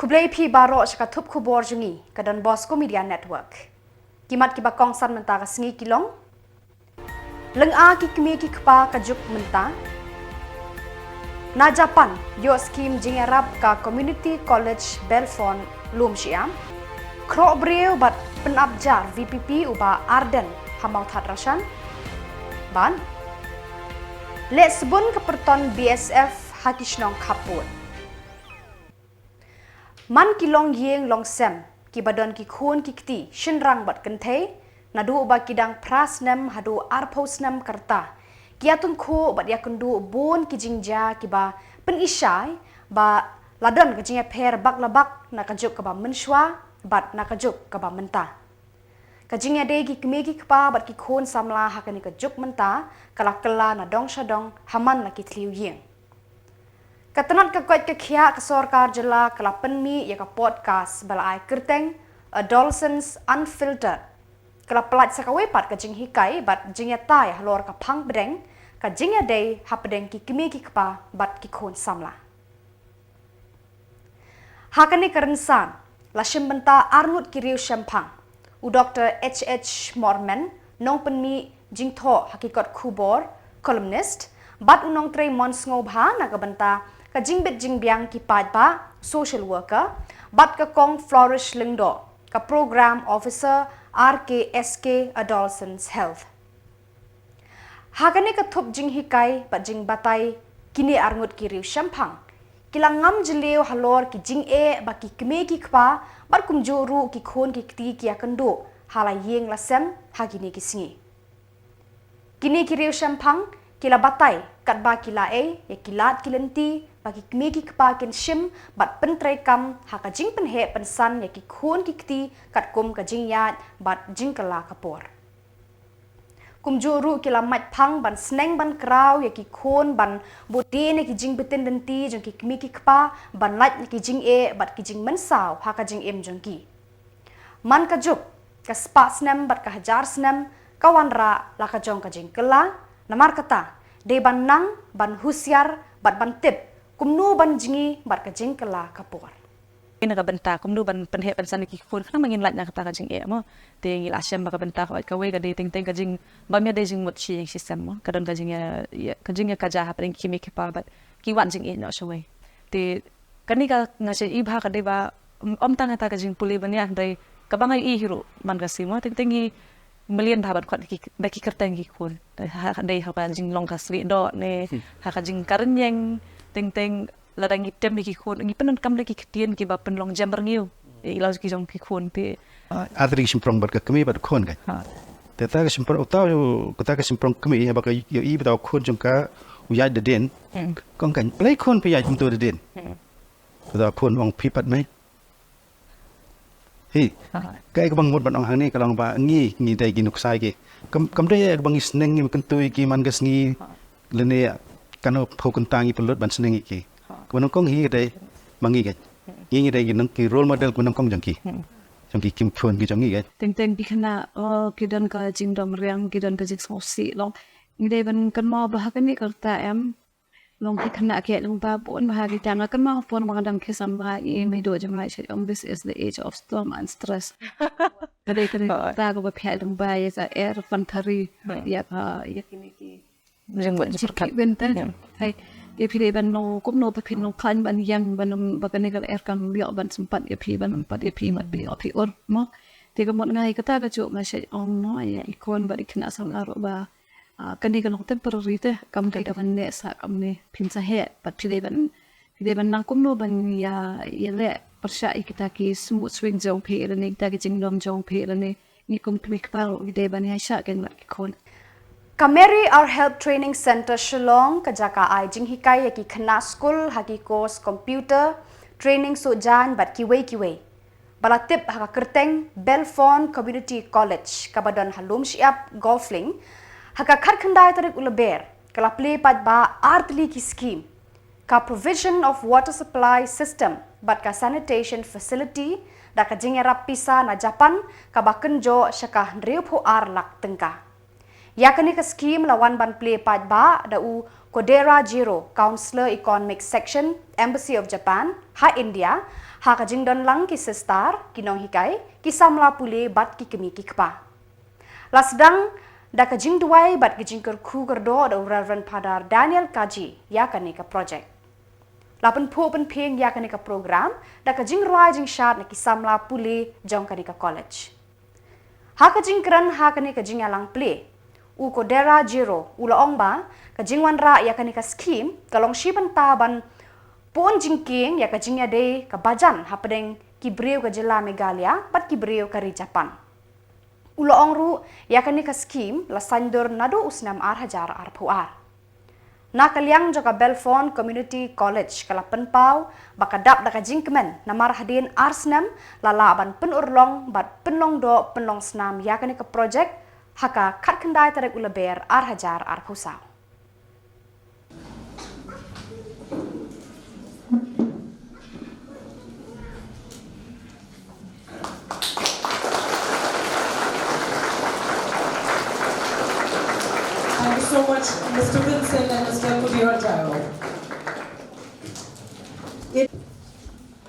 Kublai pi baro shaka thup Khuborjylla ka donbosco media network. Kimat ki bakong san menta ka singi kilong. Leng a ki kmi ki kpa ka juk menta. Na Japan yo scheme jingarap ka community college Belfon lum siam. Kro breu bat penabjar VPP uba Arden hamau that rashan. Ban. Le sebun ke perton BSF hakishnong Khubor. Man kilong yeng long sem ki badon ki khun ki kti shinrang bat kenthe nadu ba kidang prasnem hadu arposnem karta kiatun kho bat yakundu bon ki jingja ki ba pen isai ba ladon ke jingya pher bak labak na kajuk ka ba menshwa bat na kajuk ka ba menta kajingya de ki kme ki kpa bat ki khun samla hakani kajuk menta kala kala na dong shadong haman la ki thliu yeng Katanat kakwat kekhia kesorkar Jylla kalapen mi ya ka podcast balai kerteng adolescents unfiltered kala pelat sakawe pat ka jing hikai bat jingya tai halor ka phang bedeng ka jingya day hapedeng ki kimi ki kpa bat ki khon samla hakani karensan la shimbenta arngut kiriu shampang u Dr. H.H. Morman nong penmi jingtho hakikat Khubor columnist bat unong tre mons ngobha na kabenta ka jingbet jingbyang ki Peit ba social worker bat ka kong flourish lingdo ka program officer RKSK adolescents health hagane ka thup jing hikai bat jing batai kini arngut ki riu shampang kilangam jleu halor ki jing e ba ki kme ki khwa bat kum joru ki khon ki kti ki akando hala yeng la sem hagini ki singi kini ki riu shampang kila batai kat ba kila e ya kilat kilenti bagi kmi ki kpa kin shim bat pentre kam haka jing penhe pensan ya ki khon ki kti kat kum ka jing yat bat jing kala kapor kum joru kila mat phang ban sneng ban kraw ya ki khon ban bote ne ki jing beten denti jong ki kmi ki kpa ban lat ki jing e bat ki jing mensaw haka jing em jong ki man ka juk ka spa snem bat ka hajar snem kawan ra la ka jong ka jing kala namar kata de ban nang ban husiar bat ban tip kumnu ban jingi bat ka jing kala kapor ina ka benta kumnu ban penhe pensan ki khon khana mangin lat na kata ka jing e mo te ngi la shem ba ka benta ka we ka de ting ting ka jing ba me de jing mot chi system mo ka don ka jing ya ka ja ha pring kimi ki pa bat ki wan jing e no shwe te kani ka nga che i bha ka de ba om tang ta ka jing puli ban ya dai ka bangai i hiro man ka si mo ting ting i million dhabat khat ki ba ki kerteng ki khon ha dai ha ban jing long ka sri do ne ha ka jing karan yang ting ting ladang item ki khon ngi penan kam le ki ktien ki ba pen long jamber ngiu ilaus ki jong ki khon pe adri simprong bat ka kami bat khon ga te ta ka simprong utaw ko ta ka simprong kami ba ka yo i ba khon jong ka u ya de den kong kan play khon pe ya jum to de den ko da khon wong pi pat mai hi kai ka bang mot ban ong hang ni ka long ba ngi dai gi nuk sai ki kam dai ka bang sneng ngi kan tu ki man gas ngi le ne kano phokan tangi pelot ban sneng ki kunong kong hi dai mangi ga ngi dai gi nang ki role model kunong kong jang ki kim khon ki jang ngi ga ting ting bi khana ki don ka jing dom riang ki don ka jing so si long ngi dai ban kan mo ba ka ni ka ta em long ki khana ke long ba bon ba ki tang kan ma pon ma dang ke sam ba e me do jang mai che this is the age of storm and stress kadai ta go ba phe dong ba ya sa air fan thari ya kini ki jeng buat seperti benten hai ya pilih ban no kum no pepin no kan ban yang ban bagan negal air kan liok ban sempat ya pilih ban empat ya pilih mat pilih api or mak tiga mot ngai kata ka cuk ngai on no ya ikon ba dikna sang aro ba kan ni kan temporary te kam kai ban ne sa kam ne pin sa he pat pilih ban nang kum no ban ya le persya kita ki smooth swing jong pe ni kita ki jingdom jong pe ni ni kum klik pa ide ban ya sha kan mat kon Kameri our help training center Shillong kajaka ai jing hikai ya ki khana school haki course computer training so jan bat ki wei balatip haka kerteng Belfon community college kabadon halum siap golfling haka khat khandai tarik Lber kala play pat ba artli ki scheme ka provision of water supply system bat ka sanitation facility da ka jing rap pisa na Japan ka bakenjo shaka riupho ar lak tengka yakani ka scheme lawan ban play Peit ba da u Kodera Jiro Counselor Economic Section Embassy of Japan ha India ha ka jingdon lang ki sestar kinong hikai ki Samla pule bat ki kemi ki kpa lasdang da ka jingduai bat ki jingker Khuborjylla da Reverend Padar Daniel Kaji yakani ka project lapan po pen peng yakani ka program da ka jingroi jing shat na ki Samla pule jong kani ka college ha ka jingkran ha kani ka jingalang play u Kodera Jiro ulaong ba ka jingwan ra yakani ka scheme kalong shiban taban pon jingking ya ka jingya de ka bajan hapdeng ki breu ka Jylla Meghalaya pat ki breu ka Japan ulaong ru yakani ka scheme la sandur nado usnam hajar puar nakaliang joka Belfon Community College kala penpau bakadap da ka jingkemen namar hadin arsnam lalaban penurlong bat penlong do penlong snam yakani ka project haka kat kendai tarik Lber hajar pusau. Thank you so much, Mr. Vincent and Mr. Khuborjylla.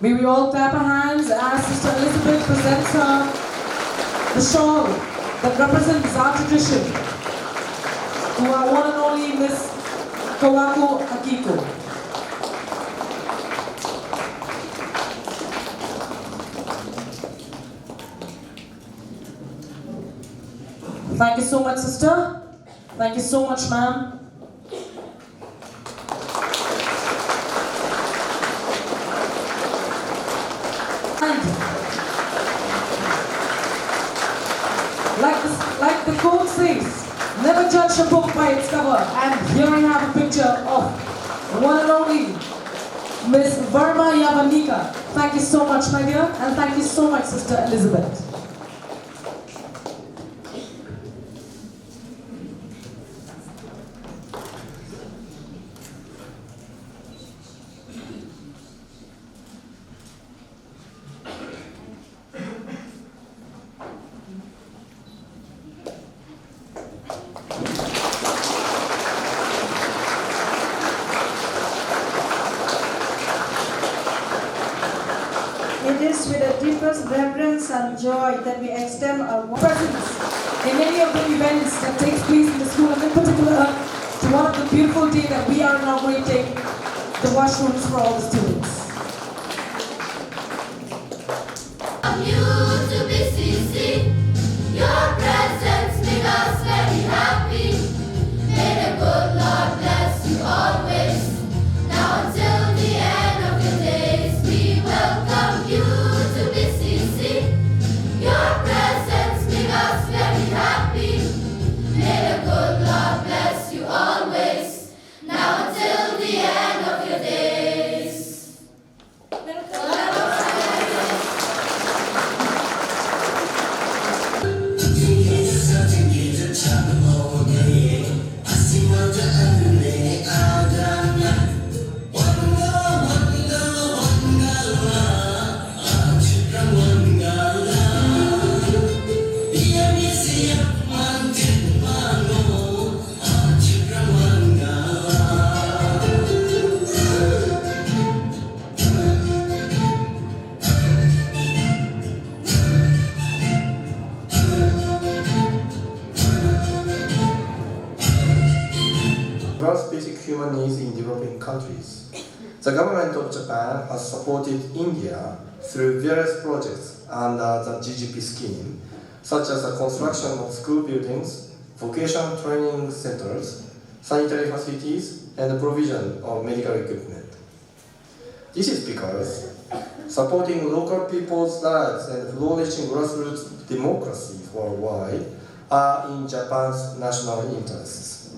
May we all clap our hands as Sister Elizabeth presents her the shawl that represents our tradition to our one and only Miss Kawako Akiko. Thank you so much, sister. Thank you so much, ma'am. And like the quote says, never judge a book by its cover. And here I have a picture of one and only Miss Verma Yavanika. Thank you so much, my dear, and thank you so much, Sister Elizabeth. It is with the deepest reverence and joy that we extend our presence In many of the events that takes place in the school, and in particular to one of the beautiful day that we are inaugurating the washrooms for all the students. You to BCC, your presence makes us very happy. May the good Lord bless you always. Now until the end of your days, we welcome you to BCC. Your presence makes us very happy. May the good Lord bless you always. Now until the end of your days. First basic human needs in developing countries. The government of Japan has supported India through various projects under the GGP scheme, such as the construction of school buildings, vocational training centers, sanitary facilities, and the provision of medical equipment. This is because supporting local people's lives and flourishing grassroots democracy worldwide are in Japan's national interests.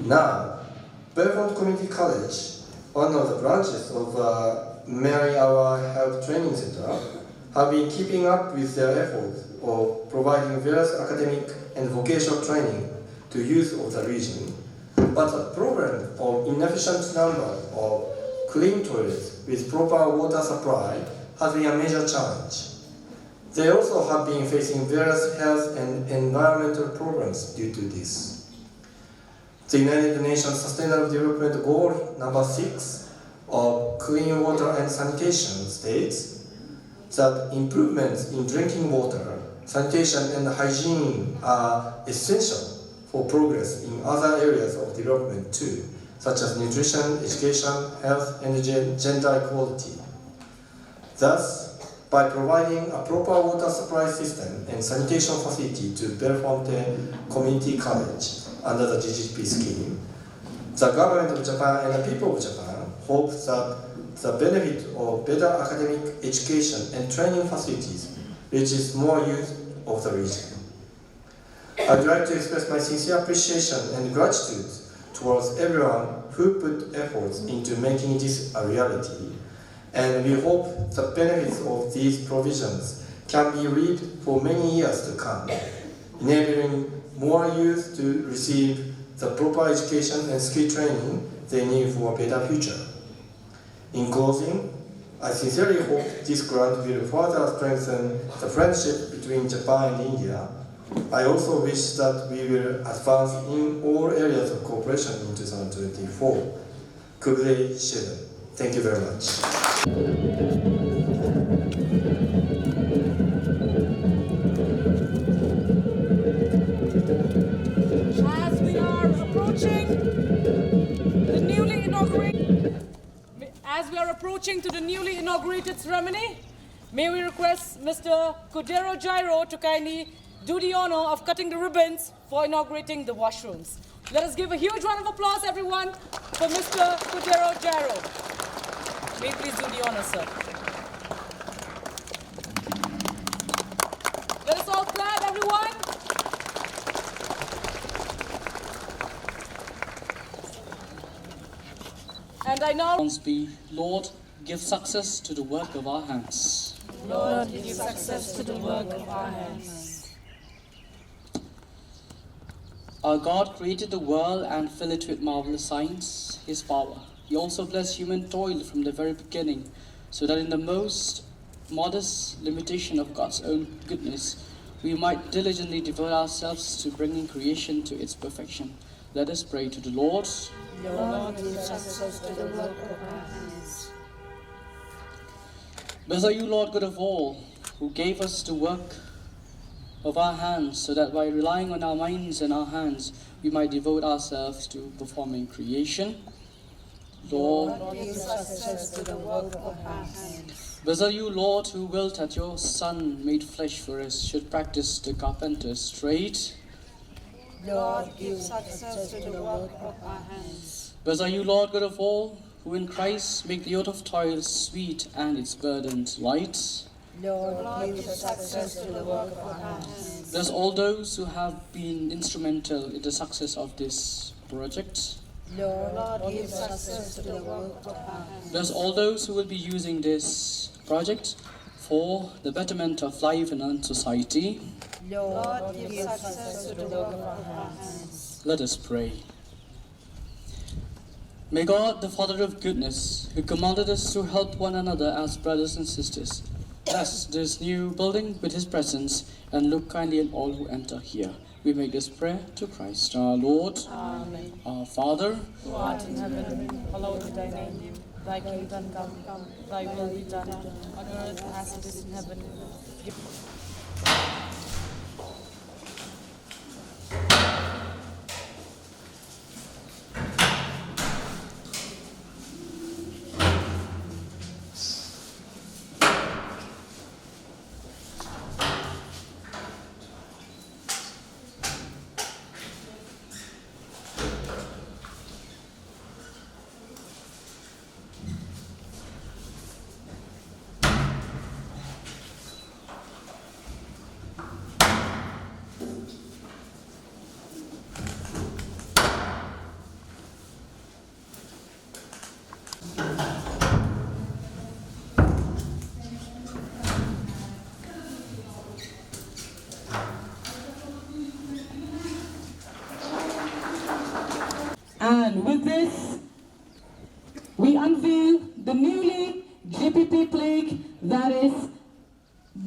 Now, Belfont Community College, one of the branches of Mary Our Health Training Center, have been keeping up with their efforts of providing various academic and vocational training to youth of the region. But the problem of inefficient number of clean toilets with proper water supply has been a major challenge. They also have been facing various health and environmental problems due to this. The United Nations Sustainable Development Goal number 6 of clean water and sanitation states that improvements in drinking water, sanitation and hygiene are essential for progress in other areas of development too, such as nutrition, education, health, and gender equality. Thus, by providing a proper water supply system and sanitation facility to Bellefontaine Community College under the GGP scheme, the government of Japan and the people of Japan hope that the benefit of better academic education and training facilities reaches more youth of the region. I would like to express my sincere appreciation and gratitude towards everyone who put efforts into making this a reality, and we hope the benefits of these provisions can be reaped for many years to come, enabling more youth to receive the proper education and skill training they need for a better future. In closing, I sincerely hope this grant will further strengthen the friendship between Japan and India. I also wish that we will advance in all areas of cooperation in 2024. Khuborjylla. Thank you very much. As we are approaching the newly inaugurated ceremony, may we request Mr. Khuborjylla to kindly do the honor of cutting the ribbons for inaugurating the washrooms. Let us give a huge round of applause, everyone, for Mr. Khuborjylla. May you please do the honor, sir. Let us all clap, everyone. And I now be, Lord, give success to the work of our hands. Lord, give success to the work of our hands. Our God created the world and filled it with marvelous signs, His power. He also blessed human toil from the very beginning, so that in the most modest limitation of God's own goodness, we might diligently devote ourselves to bringing creation to its perfection. Let us pray to the Lord. Lord, give success to the work of our hands. Blessed are you, Lord God of all, who gave us the work of our hands, so that by relying on our minds and our hands, we might devote ourselves to performing creation. Lord, give success to the work of our hands. blessed are you, Lord, who willed that your Son, made flesh for us, should practice the carpenter's trade. Lord, give success to the work of our hands. Blessed are you, Lord God of all, who in Christ make the yoke of toil sweet and its burdens light. Lord, give success to the work of our hands. Bless all those who have been instrumental in the success of this project. Lord, give success to the work of our hands. Bless all those who will be using this project for the betterment of life and society. Lord, give success to the work of our hands. Let us pray. May God, the Father of goodness, who commanded us to help one another as brothers and sisters, bless this new building with His presence and look kindly on all who enter here. We make this prayer to Christ our Lord. Amen. Our Father, Who art in heaven, hallowed be thy name. Thy kingdom come, thy will be done, on earth as it is in heaven. And with this, we unveil the newly GPP plaque that is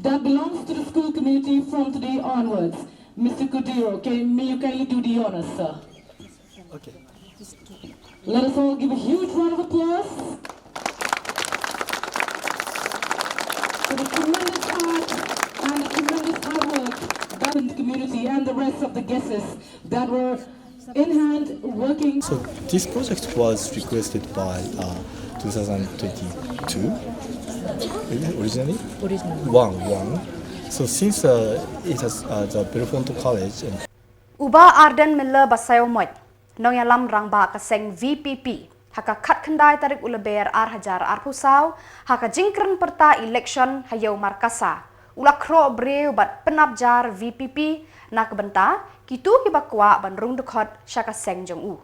done. that belongs to the school community from today onwards. Mr. Kudiro, may you kindly do the honors, sir? Okay. Let us all give a huge round of applause for the tremendous art and the tremendous hard work that in the community and the rest of the guests that were in hand working. So this project was requested by 2022 originally. One. So since it has the Belfonto College and Uba Arden Miller Basayo Moit, Nonyalam Rangba Kaseng VPP, Haka Kat Kendai Tarik Lber Hajar Arpusau, Haka Jingkren Perta Election Hayo Markasa, Ulakro Breu Bat Penabjar VPP, Nakbenta, Kitu Kibakwa Ban Rung Dukot Shaka Seng Jong U.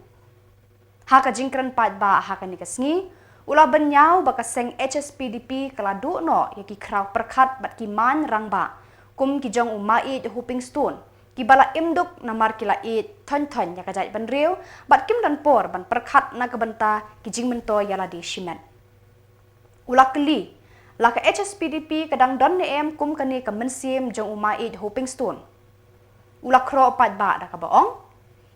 Haka Jingkren Pat Ba Haka Nikasngi, Ula Benyau Bakaseng HSPDP Kaladu No Yaki Kraw Perkat Bat Kiman Rangba, Kum Kijong Umait Hooping Stone. Kibala imduk namar kila it ton yakajai ban riu bat kim dan por ban perkat na kebenta kijing mento yala di shimen. Ulakli laka HSPDP kadang don em kum kani kemensim jong umait hoping stone. Ulakro pat ba da kabaong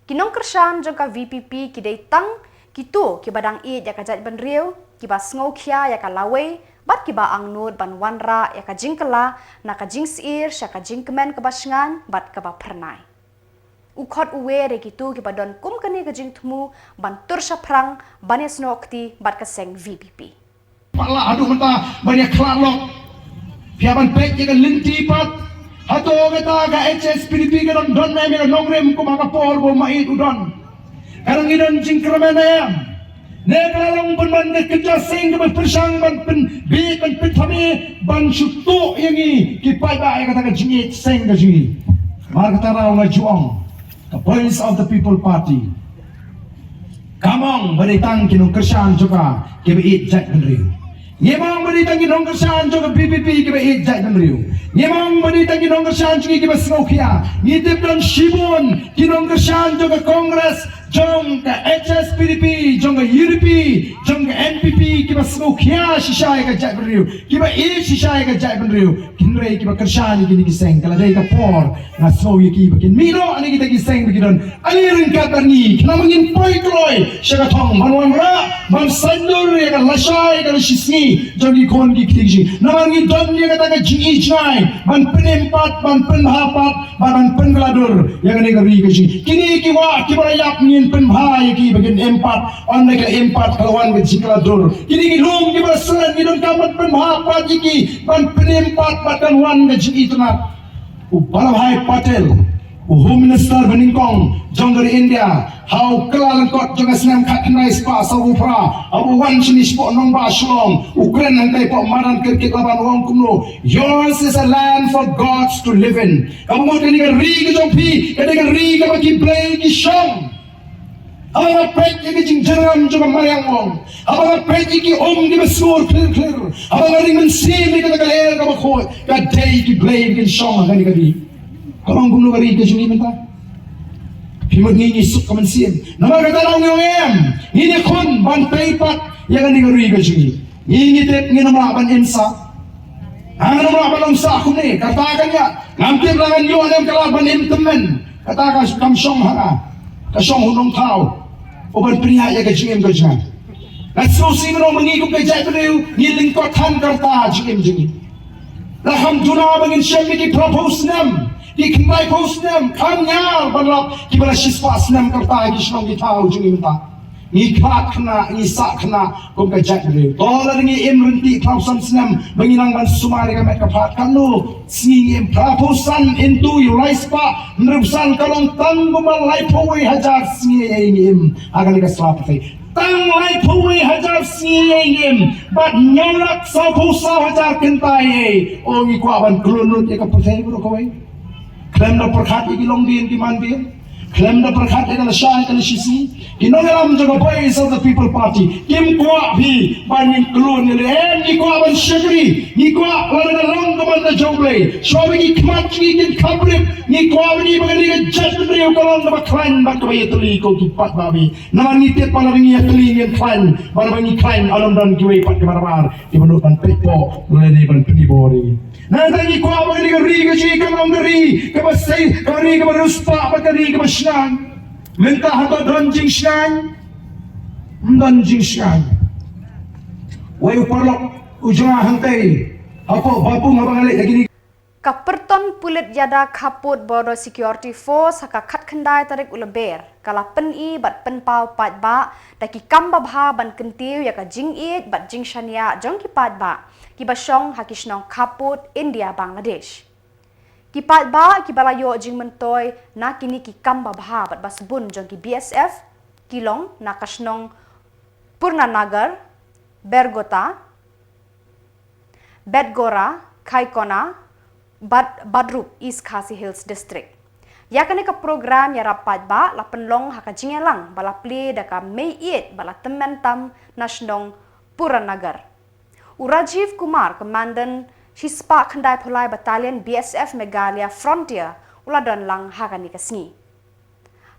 kinong kersan jong ka VPP kidai tang kitu kibadang it yakajai ban riu kibas ngokia yakalawe bat kiba ang nud ban wanra ya ka jingkala na ka jingsir sya ka jingkemen kabasngan bat kaba pernai. Ukot uwe re kitu kiba don kum kani ka jingtmu ban tur sya prang banyas nokti bat kaseng VPP. Pala aduh mata banyak klalok. Piaban Peit ya kan linti pat. Hato kita ka HSPDP ka don na mi nongrem ko maka por bo mait udon. Karang idon jingkremen ya. Nekalong ban kerja sing ban persang ban pen bi ban thami ban syutu yang ni kipai ba ay kata jingit sing ka jingi mar kata raw nga jong the voice of the people party kamong beritang kinong kersan juga kibait jat benriu nyemang beritang kinong kersan juga PPP kibait jat benriu nyemang beritang kinong kersan juga kibas ngokia ngitip don shibun kinong kersan juga kongres jong ka HSPDP, jong ka UDP, jong ka NPP, kiba smokia shishay ka jai benriu, kiba shishay ka jai benriu, kinrei kiba kershani kini kiseng, kaladai ka por, na smoki kiba kin mino ani kita kiseng begidon, alirin ka berni, kena mangin poi kloi, syaka tong manwan ra, man sandur ya ka lashay ka shisni, jong ikon ki kitiksi, namangin don ya kata ka jingi jai, man penempat, man penhapat, man pengeladur, ya kan ri ka kini kiba rayap ni penbahaya ki bagian empat on mereka empat kawan ke jikaladur kini lum ki basan ni don kamat penbahaya ki ban penempat badan wan ke jik itna Balabhai Patel Home Minister Beningkong Jonggari India how kelalan kot jong asnam khatnai spa sawupra abu wan sini spot nong ba Shillong Ukraine hantai po maran kirkit laban wong kumno yours is a land for gods to live in kamu mo kini ka ri ka jong pi kini ka ri ka bagi play ki shong Abang Peit ki jing jeram juga mariang wong. Abang Peit ki di besur clear. Abang ring mensim ki kata kaler ka bakhoy. Ka day ki blame ki shong ka ni kadi. Kalong gumno kari ka jingi menta. Pimod ni suk ka mensim. Nama kata lang yung Ini kun ban Peipat ya ka ni kari ka jingi. Ini tip ni nama ban emsa. Ang nama ban emsa ko ni katakan ya. Ngamtip langan yo ang kalaban temen. Katakan kam shong ha. Ka shong hunong tao. Oban pria ya ka jingem ka jang. Natso sino mangigop ka jay pero niling ko tan karta jingem jingi. Laham duna bangin syami ki propose nam. Ki kembali post nam kanyar balap ki bala shispas nam karta ki shnong ki tao jingem ta. Ni khat khna ni sa khna kom ka jay pero. Dollar ni emrenti klausan snam banginang ban sumari ka met ka phat kanu singi em proposan into your life pa nrubsan kalong tang gumal life away hajar singi em agali ka slapate tang life away hajar singi em but nyolak sa pusa hajar kentai o ngi kwa ban klunut ya ka putai bro kowe klem na perkhat igilong din ki man din klem na perkhat ila shay kana shisi kinoram jaga voice of the people party kim kwa bhi banin klun ni kwa ban syakri ni kwa wala long kaman na jongle shobi ki kmat ki kin kabrit ni kwa ni bagani ka jat brio kalong na baklan bak ba yetli ko ki pat babi na ni tet pala ni yetli ni klan bara bangi klan alam dan ki we pat kamar di menut ban pepo mulai ni ban penibori na tangi kwa bagani ka ri ka chi ka long ri ka basai ka ri ka ruspa ba ka ri ka basnan minta hato donjing snan donjing snan wai uparlok ujung hantai apa bapu ngabangale lagi ni Kaperton pulit yada kaput border security force haka khat khandai tarik Lber kala pen I bat pen pau pat ba daki kamba bha ban kentiu ya ka jing it bat jing shania jong ki pat ba ki basong hakishnong kaput India Bangladesh ki pat ba ki balayo jing mentoy na kini ki kamba bha bat basbun jong ki BSF kilong na kashnong Purnanagar Bergota Bedgora Kaikona Badrup East Khasi Hills District. Yakane ka program ya rapat ba la penlong haka jingelang bala pli daka Mei 8 bala tementam nasionong Puranagar. Urajiv Kumar komandan Hispa Khandai Pholai Battalion BSF Meghalaya Frontier uladon lang hakani kasni.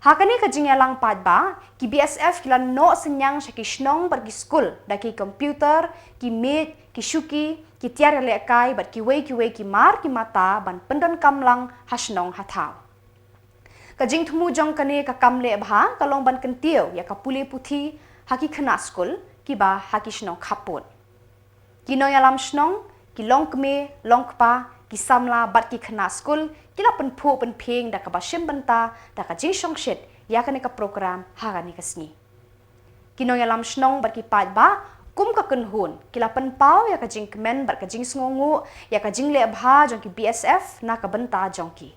Hakani ka jingelang pat ba ki BSF kilan no senyang shakishnong pergi school daki komputer ki meet ki shuki ki tiara lekai bat ki wei ki mar ki mata ban pendon kamlang hasnong hatau. Kajing thumu jong kane ka kamle bha kalong ban kentiu ya ka puli puthi haki khana school ki ba haki shnong khapot. Ki no yalam shnong ki long kme long kpa ki samla bat ki khana school ki la pen phu pen pheng da ka ba shim banta da ka jing shong shet ya kane ka program ha ni kasni. Ki no yalam shnong bat ki pat ba kum ka kunhun kila pen pau ya ka jing kemen bar ka jing sngongu ya ka jing le bha jong ki BSF na ka banta jong ki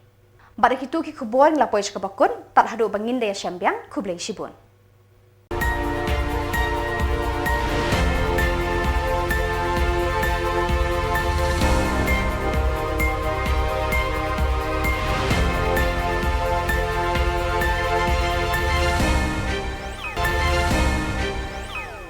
bar ki tu ki khubor la poish ka bakun tat hadu bangin de syambyang khublei shibun